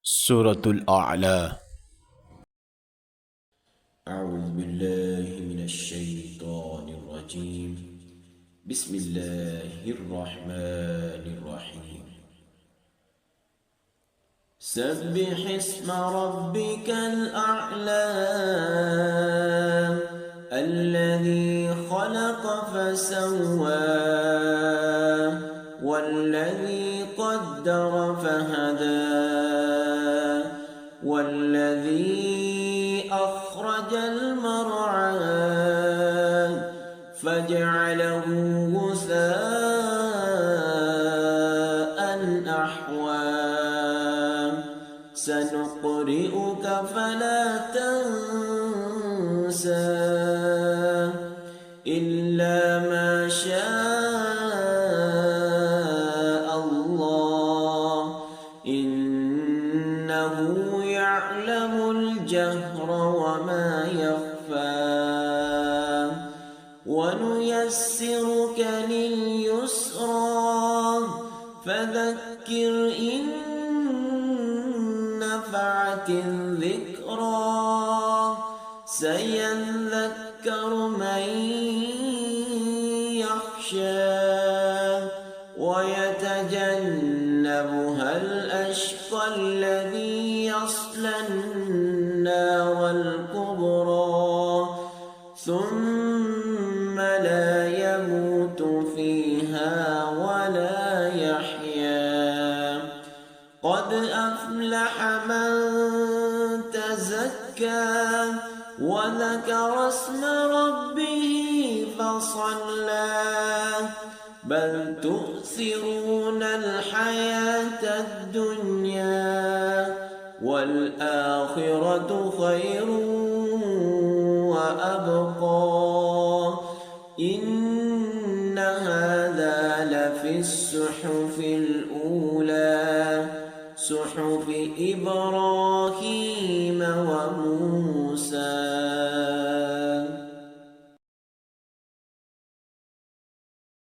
سورة الأعلى. أعوذ بالله من الشيطان الرجيم. بسم الله الرحمن الرحيم. سبح اسم ربك الأعلى الذي خلق فسوى والذي قدر فهدى والذي أخرج المرعى فجعله غثاء أحوى سنقرئك فلا تنسى إلا ما شاء الله إنه يعلم الجهر وما يخفى ونيسرك لليسرى فذكر إن نفعت الذكرى سيذكر من يخشى ويتجنبها الأشقى الذي يصلى النار الكبرى ثم لا يموت فيها ولا يحيا قد أفلح من تزكى وذكر اسم ربه فصلى بل تؤثرون الحياة الدنيا والآخرة خير وأبقى إن هذا لفي الصحف الأولى صحف إبراهيم وموسى.